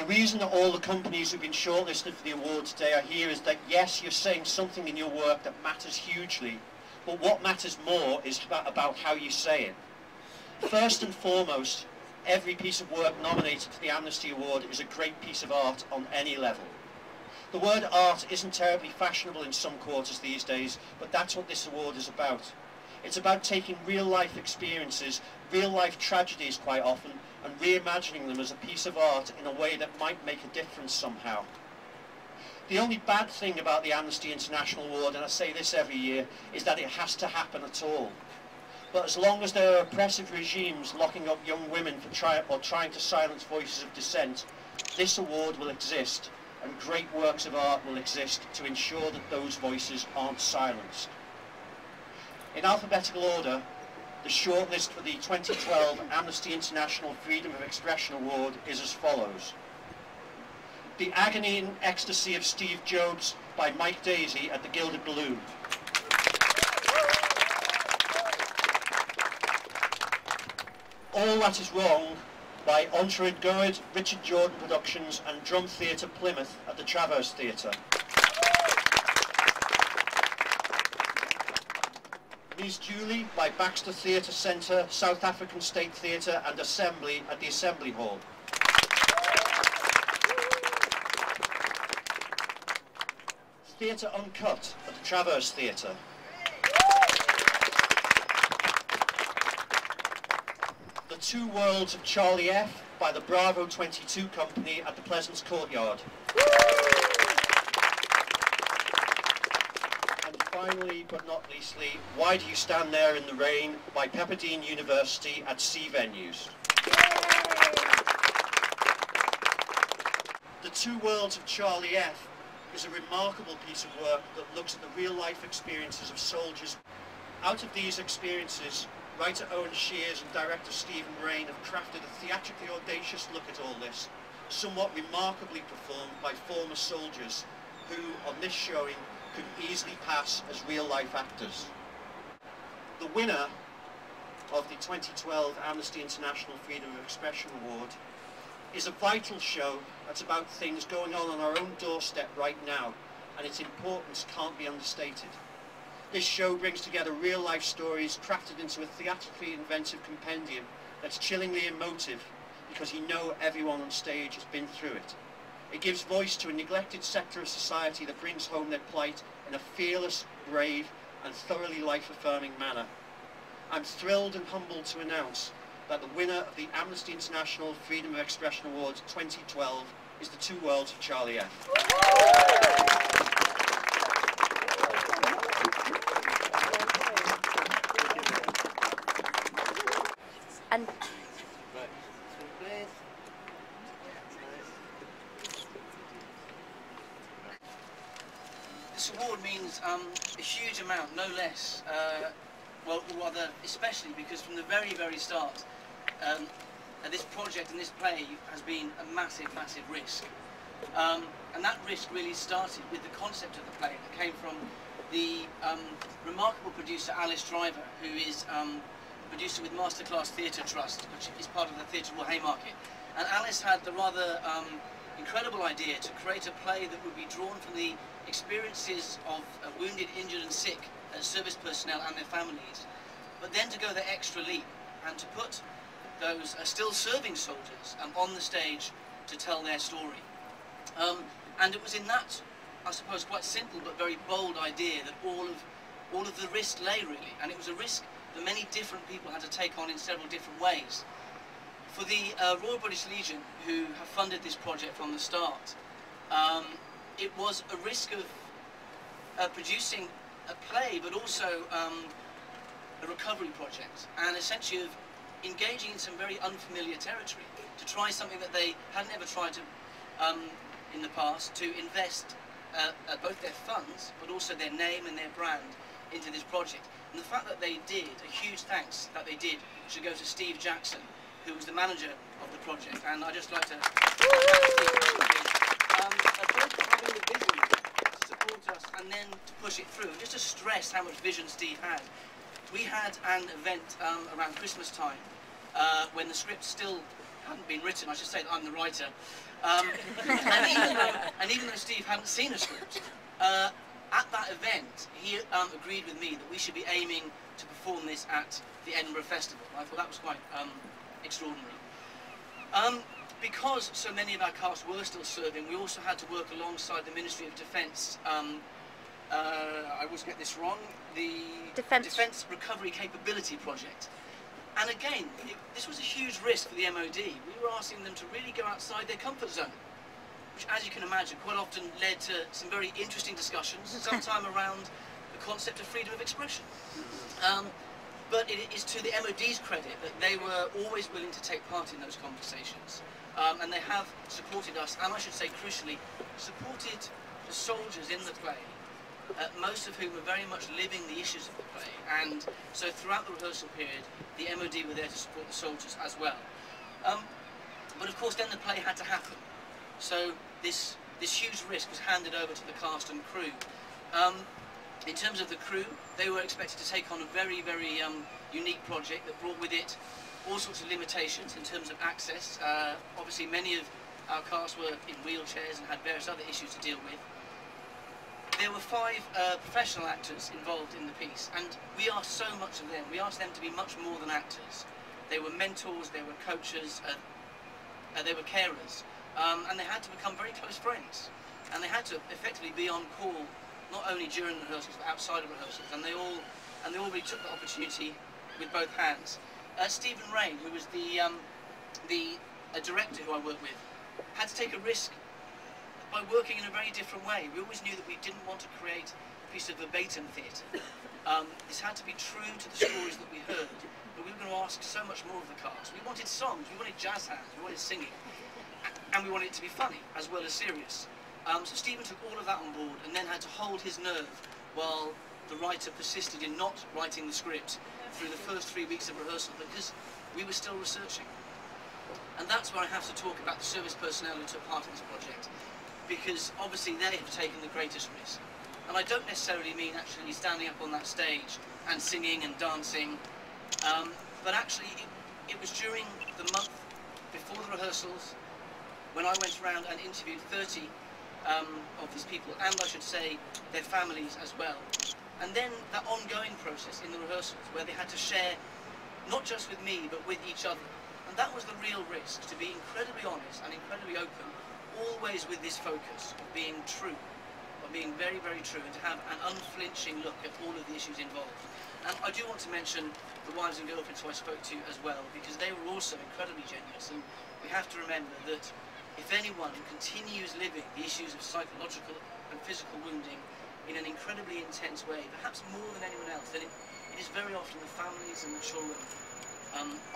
reason that all the companies who've been shortlisted for the award today are here is that, yes, you're saying something in your work that matters hugely, but what matters more is about how you say it. First and foremost, every piece of work nominated for the Amnesty Award is a great piece of art on any level. The word art isn't terribly fashionable in some quarters these days, but that's what this award is about. It's about taking real-life experiences, real-life tragedies quite often, and reimagining them as a piece of art in a way that might make a difference somehow. The only bad thing about the Amnesty International Award, and I say this every year, is that it has to happen at all. But as long as there are oppressive regimes locking up young women for trying to silence voices of dissent, this award will exist, and great works of art will exist to ensure that those voices aren't silenced. In alphabetical order, the shortlist for the 2012 Amnesty International Freedom of Expression Award is as follows. The Agony and Ecstasy of Steve Jobs by Mike Daisy at the Gilded Balloon. All That Is Wrong by Ontred Goed, Richard Jordan Productions and Drum Theatre Plymouth at the Traverse Theatre. Ms Julie by Baxter Theatre Centre, South African State Theatre and Assembly at the Assembly Hall. Theatre Uncut at the Traverse Theatre. The Two Worlds of Charlie F by the Bravo 22 Company at the Pleasance Courtyard. And finally, but not leastly, Why Do You Stand There in the Rain by Pepperdine University at C Venues. The Two Worlds of Charlie F is a remarkable piece of work that looks at the real-life experiences of soldiers. Out of these experiences, writer Owen and director Stephen Rain have crafted a theatrically audacious look at all this, somewhat remarkably performed by former soldiers who, on this showing, could easily pass as real-life actors. The winner of the 2012 Amnesty International Freedom of Expression Award is a vital show that's about things going on our own doorstep right now, and its importance can't be understated. This show brings together real-life stories crafted into a theatrically inventive compendium that's chillingly emotive because you know everyone on stage has been through it. It gives voice to a neglected sector of society that brings home their plight in a fearless, brave and thoroughly life-affirming manner. I'm thrilled and humbled to announce that the winner of the Amnesty International Freedom of Expression Awards 2012 is The Two Worlds of Charlie F. And this award means a huge amount, no less. Well, rather, especially because from the very, very start, this project and this play has been a massive, massive risk. And that risk really started with the concept of the play that came from the remarkable producer Alice Driver, who is producer with Masterclass Theatre Trust, which is part of the Theatre Royal Haymarket. And Alice had the rather incredible idea to create a play that would be drawn from the experiences of wounded, injured and sick service personnel and their families, but then to go the extra leap and to put those still serving soldiers on the stage to tell their story. And it was in that, I suppose, quite simple but very bold idea that all of the risk lay, really, and it was a risk that many different people had to take on in several different ways. For the Royal British Legion, who have funded this project from the start, it was a risk of producing a play, but also a recovery project, and essentially of engaging in some very unfamiliar territory to try something that they hadn't ever tried to in the past, to invest both their funds but also their name and their brand into this project. And the fact that they did, a huge thanks that they did, should go to Steve Jackson, who was the manager of the project. And I'd just like to both for having the vision to support us and then to push it through, just to stress how much vision Steve had. We had an event around Christmas time when the script still hadn't been written, I should say that I'm the writer. And even though Steve hadn't seen a script, at that event, he agreed with me that we should be aiming to perform this at the Edinburgh Festival. I thought that was quite extraordinary. Because so many of our cast were still serving, we also had to work alongside the Ministry of Defence. I always get this wrong, the Defence Recovery Capability Project. And again, this was a huge risk for the MOD. We were asking them to really go outside their comfort zone, which, as you can imagine, quite often led to some very interesting discussions, sometime around the concept of freedom of expression. But it is to the MOD's credit that they were always willing to take part in those conversations. And they have supported us, and I should say crucially, supported the soldiers in the play, most of whom were very much living the issues of the play. And so throughout the rehearsal period, the MOD were there to support the soldiers as well. But of course then the play had to happen. So this huge risk was handed over to the cast and crew. In terms of the crew, they were expected to take on a very, very unique project that brought with it all sorts of limitations in terms of access. Obviously many of our cast were in wheelchairs and had various other issues to deal with. There were 5 professional actors involved in the piece, and we asked so much of them. We asked them to be much more than actors. They were mentors, they were coaches, they were carers, and they had to become very close friends. And they had to effectively be on call, not only during rehearsals, but outside of rehearsals. And they all really took the opportunity with both hands. Stephen Rain, who was the director who I worked with, had to take a risk by working in a very different way. We always knew that we didn't want to create a piece of verbatim theatre. This had to be true to the stories that we heard, but we were going to ask so much more of the cast. We wanted songs, we wanted jazz hands, we wanted singing, and we wanted it to be funny as well as serious. So Stephen took all of that on board and then had to hold his nerve while the writer persisted in not writing the script through the first 3 weeks of rehearsal, because we were still researching. And that's where I have to talk about the service personnel who took part in this project, because obviously they have taken the greatest risk. And I don't necessarily mean actually standing up on that stage and singing and dancing, but actually it was during the month before the rehearsals when I went around and interviewed 30 of these people, and I should say their families as well. And then that ongoing process in the rehearsals where they had to share, not just with me, but with each other. And that was the real risk, to be incredibly honest and incredibly open, always with this focus of being true, of being very, very true, and to have an unflinching look at all of the issues involved. And I do want to mention the wives and girlfriends who I spoke to as well, because they were also incredibly generous. And we have to remember that if anyone continues living the issues of psychological and physical wounding in an incredibly intense way, perhaps more than anyone else, then it is very often the families and the children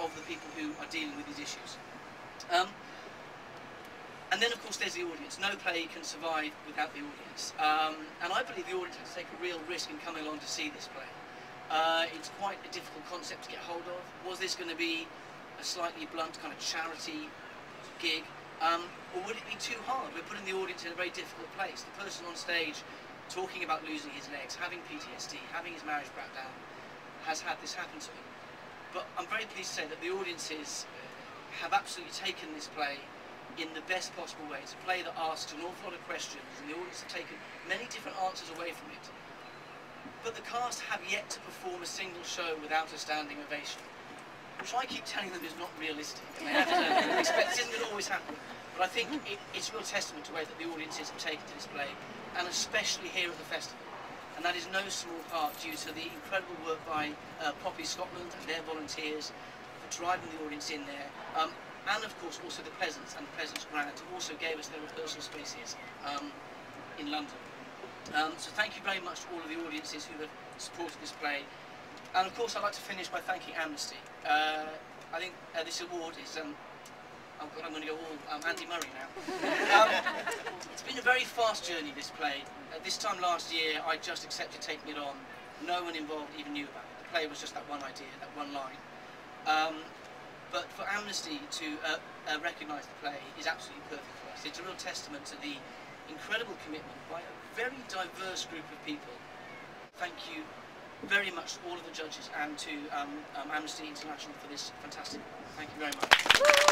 of the people who are dealing with these issues. And then, of course, there's the audience. No play can survive without the audience. And I believe the audience has to take a real risk in coming along to see this play. It's quite a difficult concept to get hold of. Was this going to be a slightly blunt kind of charity gig? Or would it be too hard? We're putting the audience in a very difficult place. The person on stage talking about losing his legs, having PTSD, having his marriage break down, has had this happen to him. But I'm very pleased to say that the audiences have absolutely taken this play in the best possible way. It's a play that asks an awful lot of questions, and the audience have taken many different answers away from it. But the cast have yet to perform a single show without a standing ovation, which I keep telling them is not realistic, and they have to expect it isn't going to always happen. But I think it's a real testament to the way that the audiences have taken to this play, and especially here at the festival. And that is no small part due to the incredible work by Poppy Scotland and their volunteers for driving the audience in there. And of course also the Pleasance and the Pleasance Grant, who also gave us their rehearsal spaces in London. So thank you very much to all of the audiences who have supported this play. And of course I'd like to finish by thanking Amnesty. I think this award is, oh God, I'm going to go all Andy Murray now. It's been a very fast journey, this play. This time last year I just accepted taking it on. No one involved even knew about it. The play was just that one idea, that one line. But for Amnesty to recognise the play is absolutely perfect for us. It's a real testament to the incredible commitment by a very diverse group of people. Thank you very much to all of the judges and to Amnesty International for this fantastic. Thank you very much.